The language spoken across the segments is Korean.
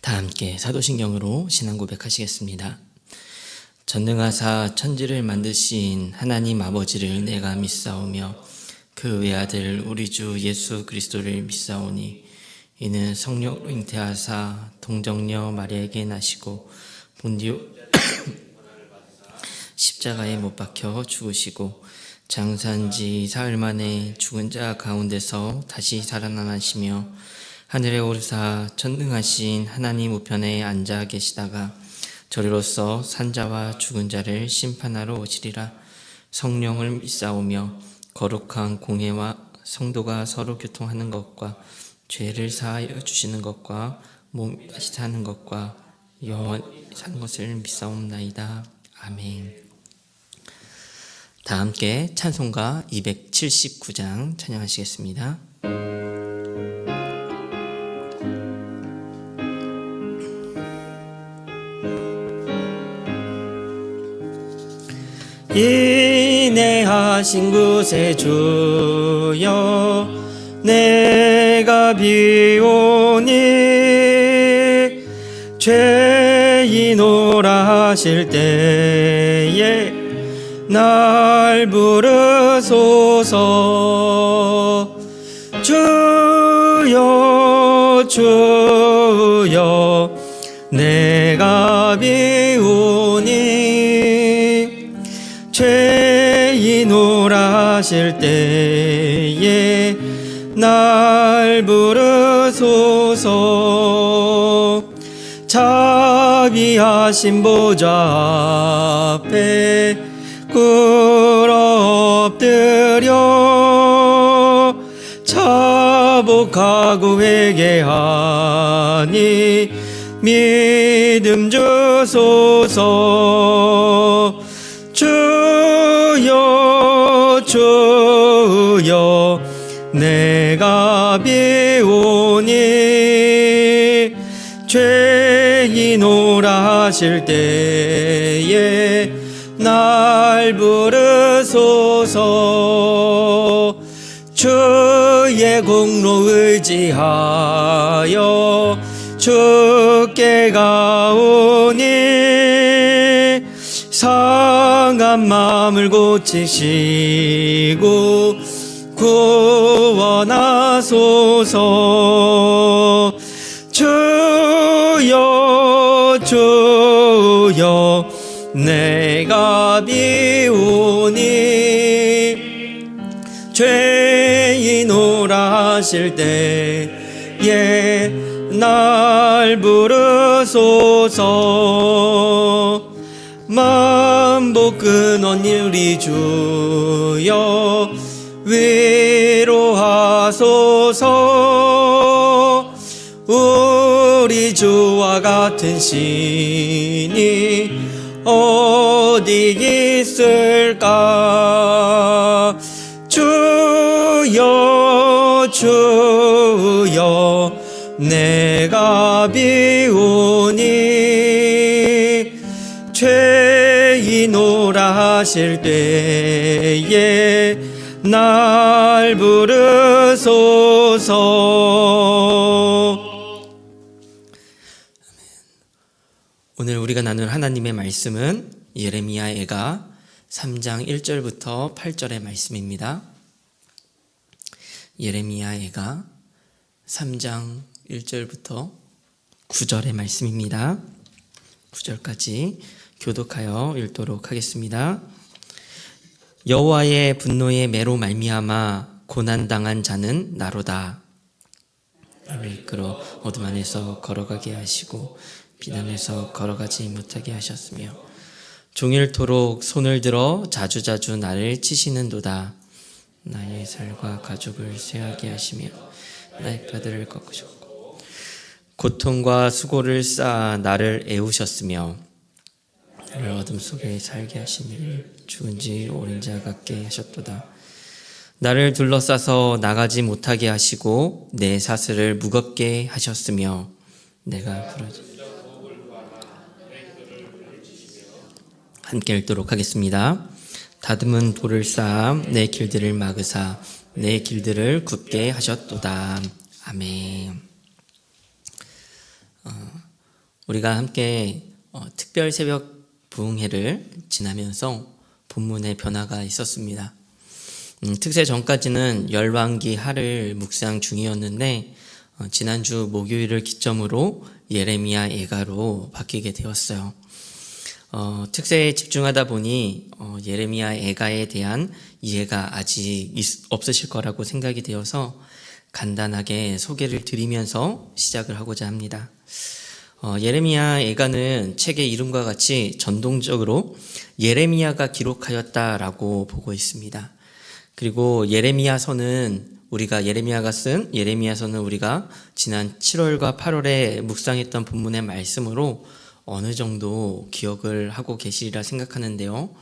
다 함께 사도신경으로 신앙 고백하시겠습니다. 전능하사 천지를 만드신 하나님 아버지를 내가 믿사오며 그 외아들 우리 주 예수 그리스도를 믿사오니 이는 성령으로 잉태하사 동정녀 마리아에게 나시고 본디오 십자가에 못 박혀 죽으시고 장사한 지 사흘 만에 죽은 자 가운데서 다시 살아나시며 하늘에 오르사 전능하신 하나님 우편에 앉아 계시다가 저리로서 산자와 죽은 자를 심판하러 오시리라. 성령을 믿사오며 거룩한 공회와 성도가 서로 교통하는 것과 죄를 사하여 주시는 것과 몸이 다시 사는 것과 영원히 사는 것을 믿사옵나이다. 아멘. 다 함께 찬송가 279장 찬양하시겠습니다. 인내하신 구세주여 내가 비오니 죄인오라 하실 때에 날 부르소서. 주여 주여 내가 비오니 죄인오라 하실 때에 날 부르소서. 자비하신 보좌 앞에 꿇어 엎드려 자복하고 회개하니 믿음 주소서. 주여 주여 내가 비오니 죄인오라 하실 때에 날 부르소서. 주의 공로 의지하여 주께 가오니 상한 마음을 고치시고 구원하소서. 주여 주여 내가 비오니 죄인오라 하실 때에 날 부르소서. 만복 근원 우리 주여 위로하소서. 우리 주와 같은 신이 어디 있을까. 주여 주여 내가 비오니 죄인오라 하실 때에 날 부르소서. 오늘 우리가 나눌 하나님의 말씀은 예레미야애가 3장 1절부터 8절의 말씀입니다. 예레미야애가 3장 1절부터 9절의 말씀입니다. 9절까지 교독하여 읽도록 하겠습니다. 여호와의 분노의 매로 말미암아 고난당한 자는 나로다. 나를 이끌어 어둠 안에서 걸어가게 하시고 비난에서 걸어가지 못하게 하셨으며 종일토록 손을 들어 자주자주 나를 치시는도다. 나의 살과 가족을 쇠하게 하시며 나의 뼈들을 꺾으셨고 고통과 수고를 쌓아 나를 애우셨으며 나를 어둠 속에 살게 하신 이를 죽은 지 오랜 자 같게 하셨도다. 나를 둘러싸서 나가지 못하게 하시고 내 사슬을 무겁게 하셨으며 내가 부러져 함께 읽도록 하겠습니다. 다듬은 돌을 쌓아 내 길들을 막으사 내 길들을 굳게 하셨도다. 아멘. 우리가 함께 특별 새벽 부흥회를 지나면서 본문의 변화가 있었습니다. 특세 전까지는 열왕기 하를 묵상 중이었는데 지난주 목요일을 기점으로 예레미야 애가로 바뀌게 되었어요. 특세에 집중하다 보니 예레미야 애가에 대한 이해가 아직 없으실 거라고 생각이 되어서 간단하게 소개를 드리면서 시작을 하고자 합니다. 예레미야 애가는 책의 이름과 같이 전통적으로 예레미야가 기록하였다라고 보고 있습니다. 그리고 예레미야서는 우리가 지난 7월과 8월에 묵상했던 본문의 말씀으로 어느 정도 기억을 하고 계시리라 생각하는데요.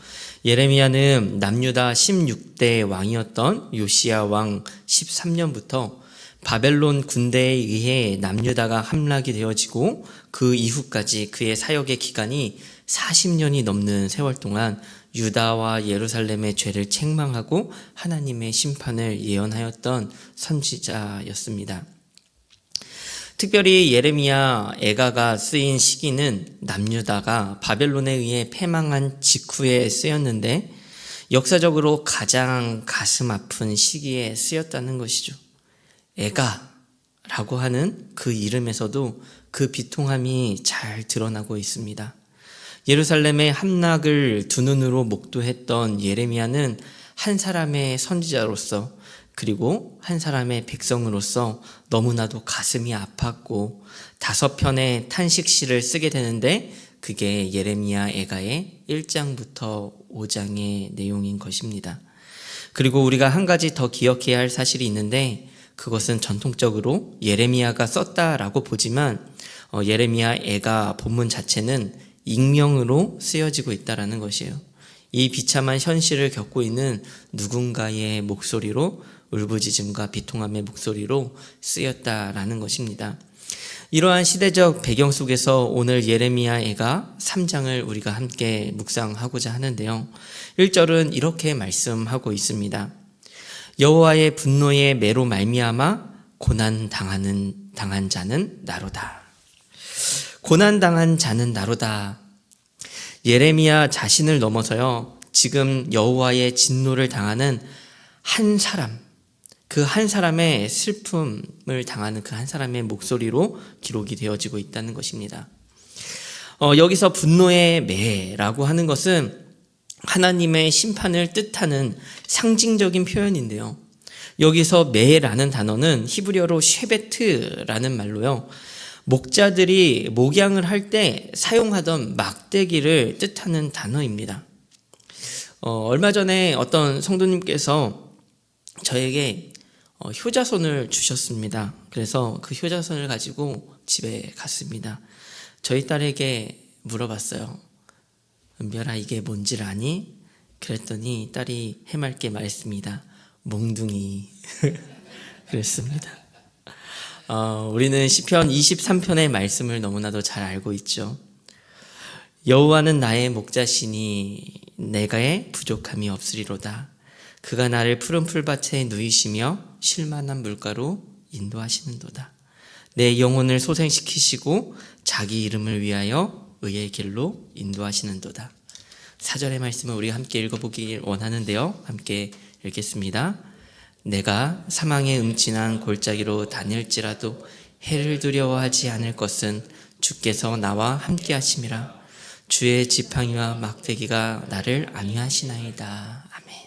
예레미야는 남유다 16대 왕이었던 요시야 왕 13년부터 바벨론 군대에 의해 남유다가 함락이 되어지고 그 이후까지 그의 사역의 기간이 40년이 넘는 세월 동안 유다와 예루살렘의 죄를 책망하고 하나님의 심판을 예언하였던 선지자였습니다. 특별히 예레미야 애가가 쓰인 시기는 남유다가 바벨론에 의해 패망한 직후에 쓰였는데 역사적으로 가장 가슴 아픈 시기에 쓰였다는 것이죠. 애가라고 하는 그 이름에서도 그 비통함이 잘 드러나고 있습니다. 예루살렘의 함락을 두 눈으로 목도했던 예레미야는 한 사람의 선지자로서 그리고 한 사람의 백성으로서 너무나도 가슴이 아팠고 5편의 탄식시를 쓰게 되는데 그게 예레미야 애가의 1장부터 5장의 내용인 것입니다. 그리고 우리가 한 가지 더 기억해야 할 사실이 있는데 그것은 전통적으로 예레미야가 썼다라고 보지만 예레미야 애가 본문 자체는 익명으로 쓰여지고 있다는 것이에요. 이 비참한 현실을 겪고 있는 누군가의 목소리로 울부짖음과 비통함의 목소리로 쓰였다라는 것입니다. 이러한 시대적 배경 속에서 오늘 예레미야 애가 3장을 우리가 함께 묵상하고자 하는데요. 1절은 이렇게 말씀하고 있습니다. 여호와의 분노의 매로 말미암아 고난 당한 자는 나로다. 고난당한 자는 나로다. 예레미야 자신을 넘어서요, 지금 여호와의 진노를 당하는 한 사람, 그 한 사람의 슬픔을 당하는 그 한 사람의 목소리로 기록이 되어지고 있다는 것입니다. 여기서 분노의 매라고 하는 것은 하나님의 심판을 뜻하는 상징적인 표현인데요. 여기서 매라는 단어는 히브리어로 쉐베트라는 말로요, 목자들이 목양을 할 때 사용하던 막대기를 뜻하는 단어입니다. 얼마 전에 어떤 성도님께서 저에게 효자손을 주셨습니다. 그래서 그 효자손을 가지고 집에 갔습니다. 저희 딸에게 물어봤어요. 은별아, 이게 뭔지를 아니? 그랬더니 딸이 해맑게 말했습니다. 몽둥이. 그랬습니다. 우리는 시편 23편의 말씀을 너무나도 잘 알고 있죠. 여호와는 나의 목자시니 내가의 부족함이 없으리로다. 그가 나를 푸른 풀밭에 누이시며 쉴만한 물가로 인도하시는도다. 내 영혼을 소생시키시고 자기 이름을 위하여 의의 길로 인도하시는도다. 4절의 말씀을 우리가 함께 읽어보길 원하는데요. 함께 읽겠습니다. 내가 사망의 음침한 골짜기로 다닐지라도 해를 두려워하지 않을 것은 주께서 나와 함께 하심이라. 주의 지팡이와 막대기가 나를 안위하시나이다. 아멘.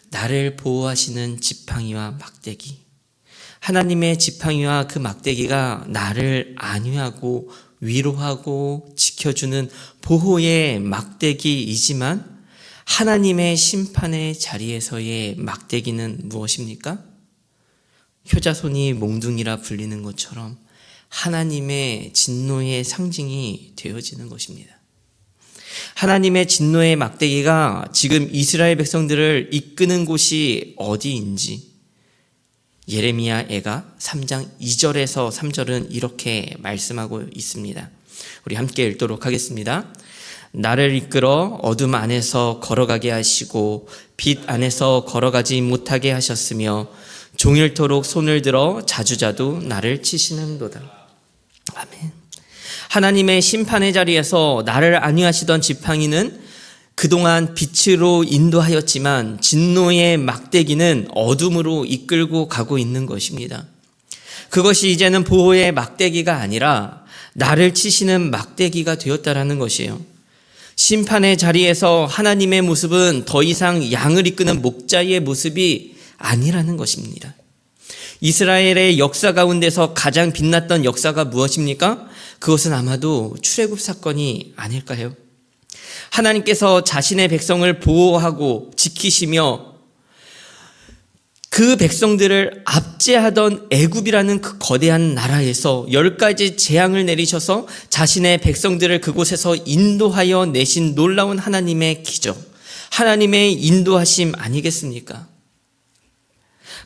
나를 보호하시는 지팡이와 막대기. 하나님의 지팡이와 그 막대기가 나를 안위하고 위로하고 지켜주는 보호의 막대기이지만 하나님의 심판의 자리에서의 막대기는 무엇입니까? 효자손이 몽둥이라 불리는 것처럼 하나님의 진노의 상징이 되어지는 것입니다. 하나님의 진노의 막대기가 지금 이스라엘 백성들을 이끄는 곳이 어디인지 예레미야 애가 3장 2절에서 3절은 이렇게 말씀하고 있습니다. 우리 함께 읽도록 하겠습니다. 나를 이끌어 어둠 안에서 걸어가게 하시고 빛 안에서 걸어가지 못하게 하셨으며 종일토록 손을 들어 자주자주 나를 치시는도다. 아멘. 하나님의 심판의 자리에서 나를 안위하시던 지팡이는 그동안 빛으로 인도하였지만 진노의 막대기는 어둠으로 이끌고 가고 있는 것입니다. 그것이 이제는 보호의 막대기가 아니라 나를 치시는 막대기가 되었다라는 것이에요. 심판의 자리에서 하나님의 모습은 더 이상 양을 이끄는 목자의 모습이 아니라는 것입니다. 이스라엘의 역사 가운데서 가장 빛났던 역사가 무엇입니까? 그것은 아마도 출애굽 사건이 아닐까요? 하나님께서 자신의 백성을 보호하고 지키시며 그 백성들을 압제하던 애굽이라는 그 거대한 나라에서 10가지 재앙을 내리셔서 자신의 백성들을 그곳에서 인도하여 내신 놀라운 하나님의 기적, 하나님의 인도하심 아니겠습니까?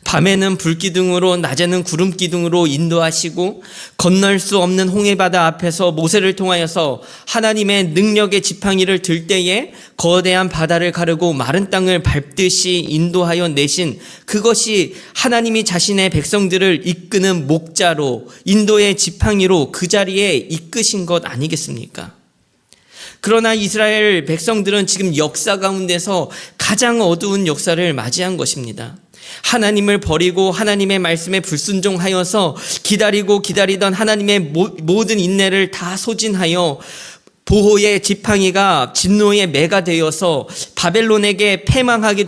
밤에는 불기둥으로 낮에는 구름기둥으로 인도하시고 건널 수 없는 홍해바다 앞에서 모세를 통하여서 하나님의 능력의 지팡이를 들 때에 거대한 바다를 가르고 마른 땅을 밟듯이 인도하여 내신 그것이 하나님이 자신의 백성들을 이끄는 목자로 인도의 지팡이로 그 자리에 이끄신 것 아니겠습니까? 그러나 이스라엘 백성들은 지금 역사 가운데서 가장 어두운 역사를 맞이한 것입니다. 하나님을 버리고 하나님의 말씀에 불순종하여서 기다리던 하나님의 모든 인내를 다 소진하여 보호의 지팡이가 진노의 매가 되어서 바벨론에게 패망하게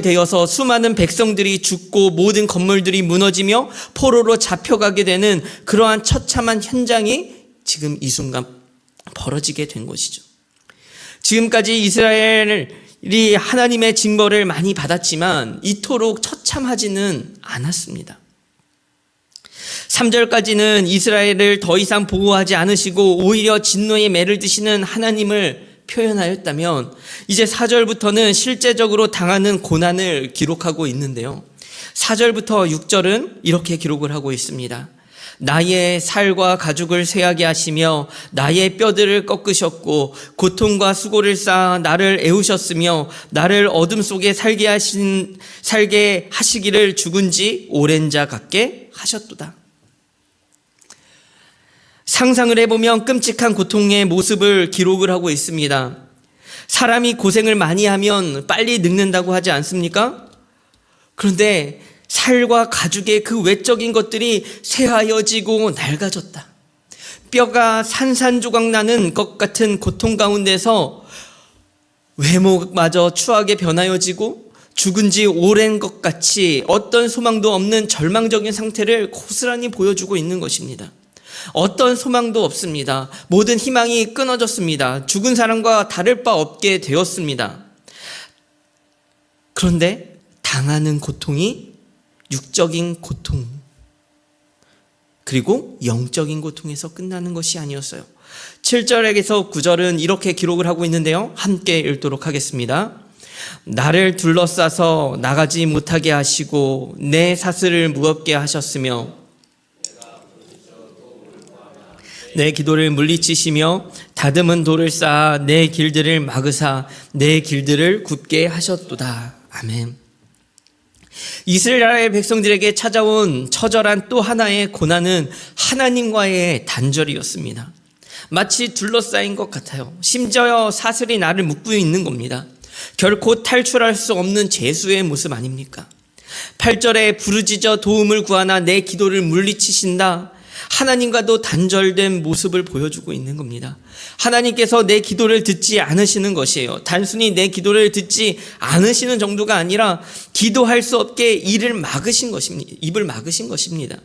되어서 수많은 백성들이 죽고 모든 건물들이 무너지며 포로로 잡혀가게 되는 그러한 처참한 현장이 지금 이 순간 벌어지게 된 것이죠. 지금까지 이스라엘이 하나님의 징벌을 많이 받았지만 이토록 처참하지는 않았습니다. 3절까지는 이스라엘을 더 이상 보호하지 않으시고 오히려 진노의 매를 드시는 하나님을 표현하였다면 이제 4절부터는 실제적으로 당하는 고난을 기록하고 있는데요. 4절부터 6절은 이렇게 기록을 하고 있습니다. 나의 살과 가죽을 쇠하게 하시며 나의 뼈들을 꺾으셨고 고통과 수고를 쌓아 나를 애우셨으며 나를 어둠 속에 살게 하시기를 죽은 지 오랜 자 같게 하셨도다. 상상을 해보면 끔찍한 고통의 모습을 기록을 하고 있습니다. 사람이 고생을 많이 하면 빨리 늙는다고 하지 않습니까? 그런데 살과 가죽의 그 외적인 것들이 쇠하여지고 낡아졌다. 뼈가 산산조각 나는 것 같은 고통 가운데서 외모마저 추하게 변하여지고 죽은 지 오랜 것 같이 어떤 소망도 없는 절망적인 상태를 고스란히 보여주고 있는 것입니다. 어떤 소망도 없습니다. 모든 희망이 끊어졌습니다. 죽은 사람과 다를 바 없게 되었습니다. 그런데 당하는 고통이 육적인 고통 그리고 영적인 고통에서 끝나는 것이 아니었어요. 7절에서 9절은 이렇게 기록을 하고 있는데요. 함께 읽도록 하겠습니다. 나를 둘러싸서 나가지 못하게 하시고 내 사슬을 무겁게 하셨으며 내 기도를 물리치시며 다듬은 돌을 쌓아 내 길들을 막으사 내 길들을 굳게 하셨도다. 아멘. 이스라엘 백성들에게 찾아온 처절한 또 하나의 고난은 하나님과의 단절이었습니다. 마치 둘러싸인 것 같아요. 심지어 사슬이 나를 묶고 있는 겁니다. 결코 탈출할 수 없는 죄수의 모습 아닙니까? 8절에 부르짖어 도움을 구하나 내 기도를 물리치신다. 하나님과도 단절된 모습을 보여주고 있는 겁니다. 하나님께서 내 기도를 듣지 않으시는 것이에요. 단순히 내 기도를 듣지 않으시는 정도가 아니라 기도할 수 없게 입을 막으신 것입니다.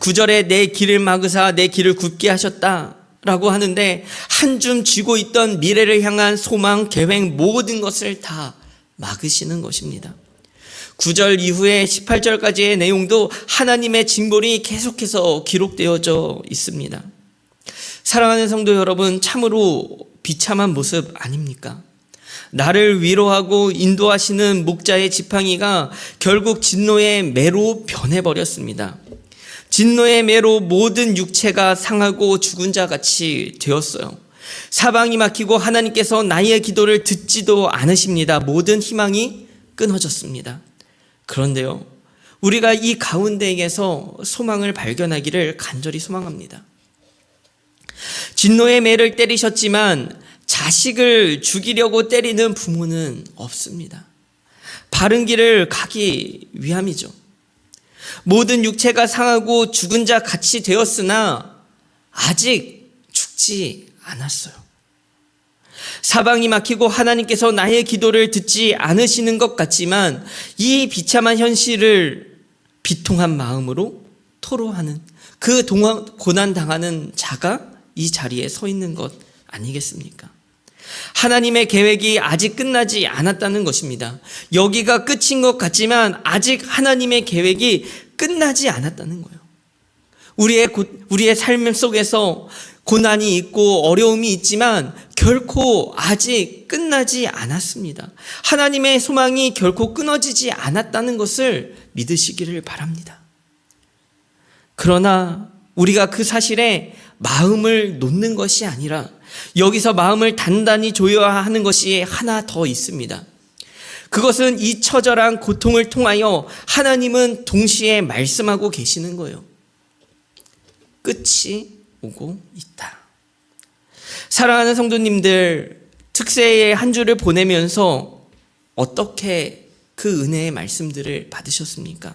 9절에 내 길을 막으사 내 길을 굳게 하셨다 라고 하는데 한 줌 쥐고 있던 미래를 향한 소망, 계획 모든 것을 다 막으시는 것입니다. 9절 이후에 18절까지의 내용도 하나님의 징벌이 계속해서 기록되어져 있습니다. 사랑하는 성도 여러분, 참으로 비참한 모습 아닙니까? 나를 위로하고 인도하시는 목자의 지팡이가 결국 진노의 매로 변해버렸습니다. 진노의 매로 모든 육체가 상하고 죽은 자같이 되었어요. 사방이 막히고 하나님께서 나의 기도를 듣지도 않으십니다. 모든 희망이 끊어졌습니다. 그런데요, 우리가 이 가운데에서 소망을 발견하기를 간절히 소망합니다. 진노의 매를 때리셨지만 자식을 죽이려고 때리는 부모는 없습니다. 바른 길을 가기 위함이죠. 모든 육체가 상하고 죽은 자 같이 되었으나 아직 죽지 않았어요. 사방이 막히고 하나님께서 나의 기도를 듣지 않으시는 것 같지만 이 비참한 현실을 비통한 마음으로 토로하는 그 고난당하는 자가 이 자리에 서 있는 것 아니겠습니까? 하나님의 계획이 아직 끝나지 않았다는 것입니다. 여기가 끝인 것 같지만 아직 하나님의 계획이 끝나지 않았다는 거예요. 우리의 삶 속에서 고난이 있고 어려움이 있지만 결코 아직 끝나지 않았습니다. 하나님의 소망이 결코 끊어지지 않았다는 것을 믿으시기를 바랍니다. 그러나 우리가 그 사실에 마음을 놓는 것이 아니라 여기서 마음을 단단히 조여야 하는 것이 하나 더 있습니다. 그것은 이 처절한 고통을 통하여 하나님은 동시에 말씀하고 계시는 거예요. 끝이 오고 있다. 사랑하는 성도님들, 특세의 한 주를 보내면서 어떻게 그 은혜의 말씀들을 받으셨습니까?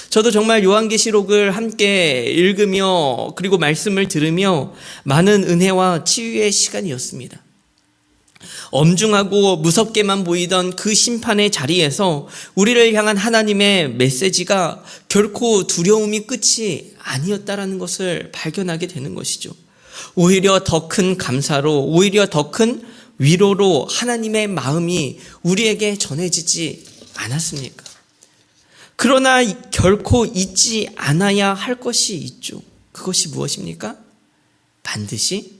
저도 정말 요한계시록을 함께 읽으며 그리고 말씀을 들으며 많은 은혜와 치유의 시간이었습니다. 엄중하고 무섭게만 보이던 그 심판의 자리에서 우리를 향한 하나님의 메시지가 결코 두려움이 끝이 아니었다라는 것을 발견하게 되는 것이죠. 오히려 더 큰 감사로, 오히려 더 큰 위로로 하나님의 마음이 우리에게 전해지지 않았습니까? 그러나 결코 잊지 않아야 할 것이 있죠. 그것이 무엇입니까? 반드시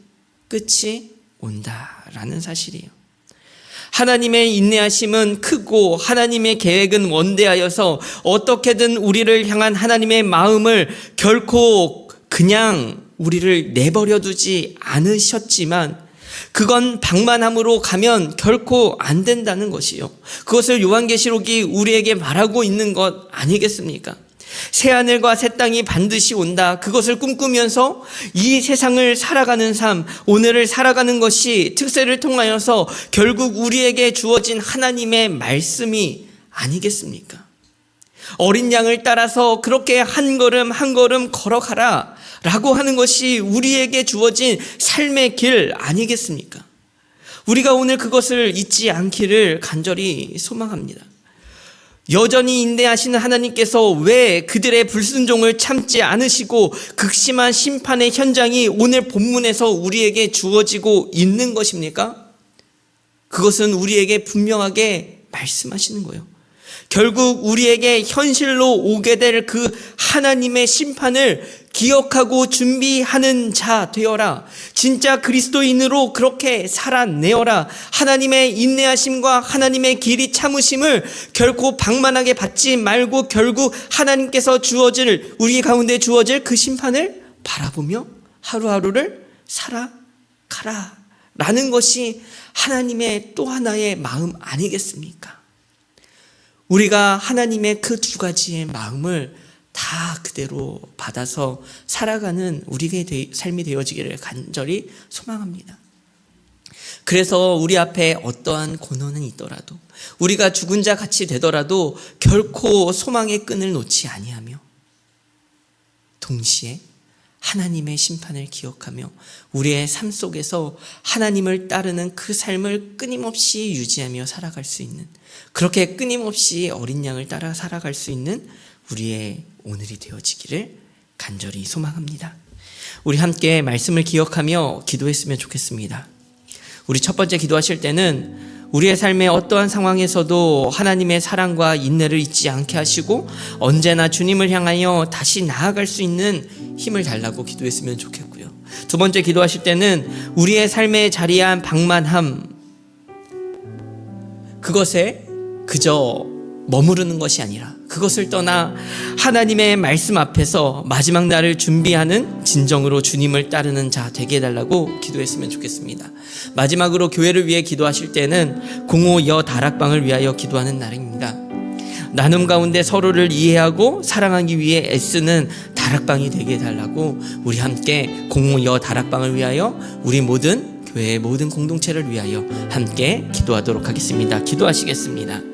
끝이 온다라는 사실이에요. 하나님의 인내하심은 크고 하나님의 계획은 원대하여서 어떻게든 우리를 향한 하나님의 마음을 결코 그냥 우리를 내버려 두지 않으셨지만 그건 방만함으로 가면 결코 안 된다는 것이요. 그것을 요한계시록이 우리에게 말하고 있는 것 아니겠습니까? 새하늘과 새 땅이 반드시 온다. 그것을 꿈꾸면서 이 세상을 살아가는 삶, 오늘을 살아가는 것이 특세를 통하여서 결국 우리에게 주어진 하나님의 말씀이 아니겠습니까? 어린 양을 따라서 그렇게 한 걸음 한 걸음 걸어가라 라고 하는 것이 우리에게 주어진 삶의 길 아니겠습니까? 우리가 오늘 그것을 잊지 않기를 간절히 소망합니다. 여전히 인내하시는 하나님께서 왜 그들의 불순종을 참지 않으시고 극심한 심판의 현장이 오늘 본문에서 우리에게 주어지고 있는 것입니까? 그것은 우리에게 분명하게 말씀하시는 거예요. 결국 우리에게 현실로 오게 될 그 하나님의 심판을 기억하고 준비하는 자 되어라. 진짜 그리스도인으로 그렇게 살아내어라. 하나님의 인내하심과 하나님의 길이 참으심을 결코 방만하게 받지 말고 결국 하나님께서 주어질, 우리 가운데 주어질 그 심판을 바라보며 하루하루를 살아가라 라는 것이 하나님의 또 하나의 마음 아니겠습니까? 우리가 하나님의 그 두 가지의 마음을 다 그대로 받아서 살아가는 우리의 삶이 되어지기를 간절히 소망합니다. 그래서 우리 앞에 어떠한 고난은 있더라도 우리가 죽은 자 같이 되더라도 결코 소망의 끈을 놓지 아니하며 동시에 하나님의 심판을 기억하며 우리의 삶 속에서 하나님을 따르는 그 삶을 끊임없이 유지하며 살아갈 수 있는, 그렇게 끊임없이 어린 양을 따라 살아갈 수 있는 우리의 오늘이 되어지기를 간절히 소망합니다. 우리 함께 말씀을 기억하며 기도했으면 좋겠습니다. 우리 첫 번째 기도하실 때는 우리의 삶의 어떠한 상황에서도 하나님의 사랑과 인내를 잊지 않게 하시고 언제나 주님을 향하여 다시 나아갈 수 있는 힘을 달라고 기도했으면 좋겠고요. 두 번째 기도하실 때는 우리의 삶에 자리한 방만함, 그것에 그저 머무르는 것이 아니라 그것을 떠나 하나님의 말씀 앞에서 마지막 날을 준비하는 진정으로 주님을 따르는 자 되게 해달라고 기도했으면 좋겠습니다. 마지막으로 교회를 위해 기도하실 때는 05 여 다락방을 위하여 기도하는 날입니다. 나눔 가운데 서로를 이해하고 사랑하기 위해 애쓰는 다락방이 되게 해달라고 우리 함께 공여 다락방을 위하여 우리 모든 교회의 모든 공동체를 위하여 함께 기도하도록 하겠습니다. 기도하시겠습니다.